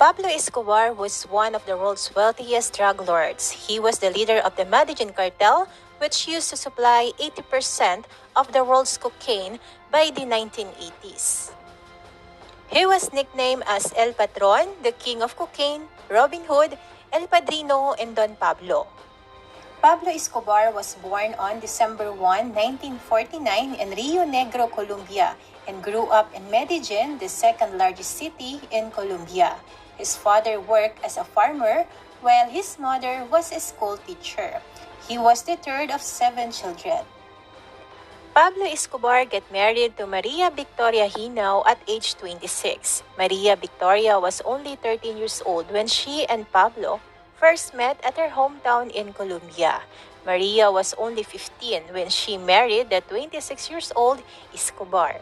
Pablo Escobar was one of the world's wealthiest drug lords. He was the leader of the Medellin cartel, which used to supply 80% of the world's cocaine by the 1980s. He was nicknamed as El Patron, the King of Cocaine, Robin Hood, El Padrino, and Don Pablo. Pablo Escobar was born on December 1, 1949 in Rio Negro, Colombia, and grew up in Medellin, the second largest city in Colombia. His father worked as a farmer, while his mother was a school teacher. He was the third of 7 children. Pablo Escobar got married to Maria Victoria Hinao at age 26. Maria Victoria was only 13 years old when she and Pablo first met at her hometown in Colombia. Maria was only 15 when she married the 26 years old Escobar.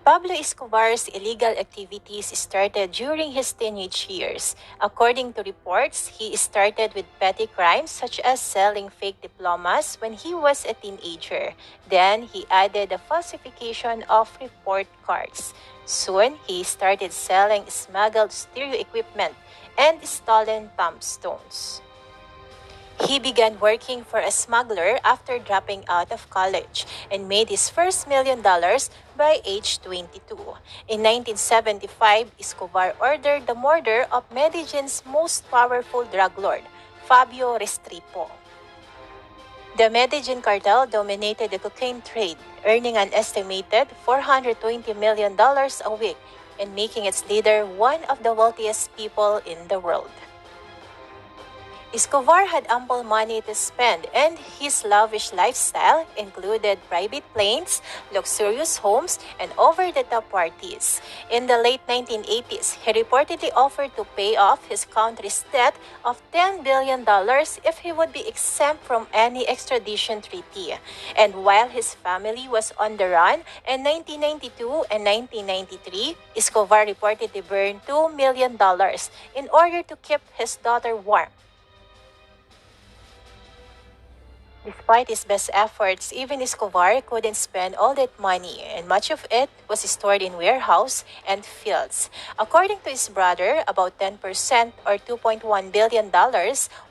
Pablo Escobar's illegal activities started during his teenage years. According to reports, he started with petty crimes such as selling fake diplomas when he was a teenager. Then, he added the falsification of report cards. Soon, he started selling smuggled stereo equipment and stolen tombstones. He began working for a smuggler after dropping out of college and made his first $1 million by age 22. In 1975, Escobar ordered the murder of Medellin's most powerful drug lord, Fabio Restrepo. The Medellin cartel dominated the cocaine trade, earning an estimated $420 million a week and making its leader one of the wealthiest people in the world. Escobar had ample money to spend, and his lavish lifestyle included private planes, luxurious homes, and over-the-top parties. In the late 1980s, he reportedly offered to pay off his country's debt of $10 billion if he would be exempt from any extradition treaty. And while his family was on the run in 1992 and 1993, Escobar reportedly burned $2 million in order to keep his daughter warm. Despite his best efforts, even Escobar couldn't spend all that money, and much of it was stored in warehouses and fields. According to his brother, about 10% or $2.1 billion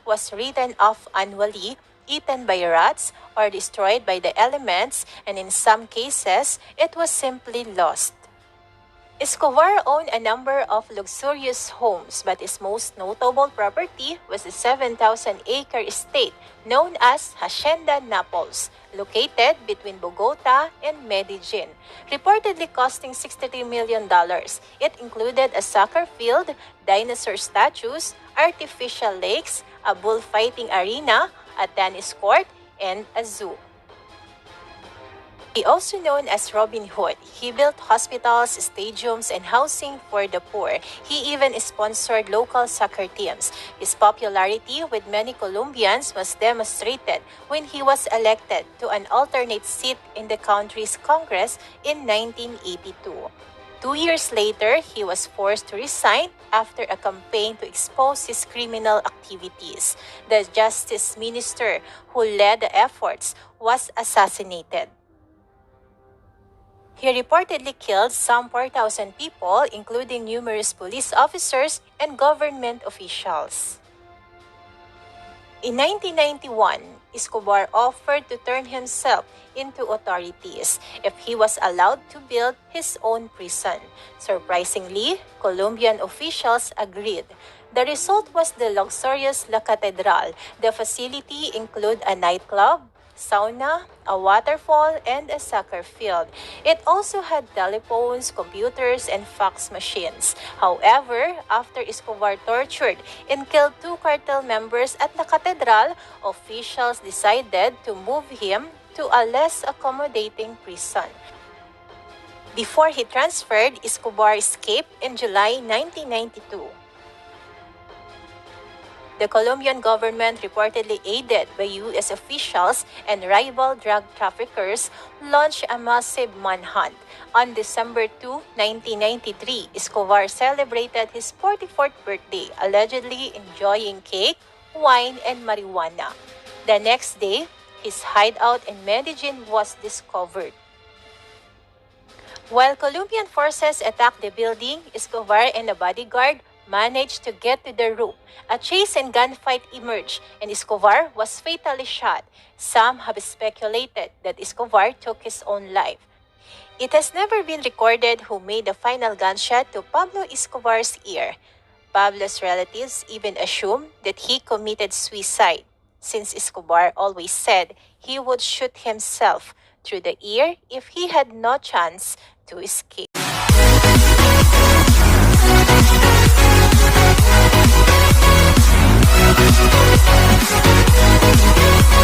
was written off annually, eaten by rats, or destroyed by the elements, and in some cases, it was simply lost. Escobar owned a number of luxurious homes, but his most notable property was the 7,000-acre estate known as Hacienda Naples, located between Bogota and Medellin, reportedly costing $63 million. It included a soccer field, dinosaur statues, artificial lakes, a bullfighting arena, a tennis court, and a zoo. He also known as Robin Hood. He built hospitals, stadiums, and housing for the poor. He even sponsored local soccer teams. His popularity with many Colombians was demonstrated when he was elected to an alternate seat in the country's Congress in 1982. 2 years later, he was forced to resign after a campaign to expose his criminal activities. The justice minister who led the efforts was assassinated. He reportedly killed some 4,000 people, including numerous police officers and government officials. In 1991, Escobar offered to turn himself into authorities if he was allowed to build his own prison. Surprisingly, Colombian officials agreed. The result was the luxurious La Catedral. The facility included a nightclub, sauna, a waterfall, and a soccer field. It also had telephones, computers, and fax machines. However, after Escobar tortured and killed 2 cartel members at the cathedral, officials decided to move him to a less accommodating prison. Before he transferred, Escobar escaped in July 1992. The Colombian government, reportedly aided by U.S. officials and rival drug traffickers, launched a massive manhunt. On December 2, 1993, Escobar celebrated his 44th birthday, allegedly enjoying cake, wine, and marijuana. The next day, his hideout in Medellin was discovered. While Colombian forces attacked the building, Escobar and a bodyguard managed to get to the roof. A chase and gunfight emerged, and Escobar was fatally shot. Some have speculated that Escobar took his own life. It has never been recorded who made the final gunshot to Pablo Escobar's ear. Pablo's relatives even assume that he committed suicide, since Escobar always said he would shoot himself through the ear if he had no chance to escape.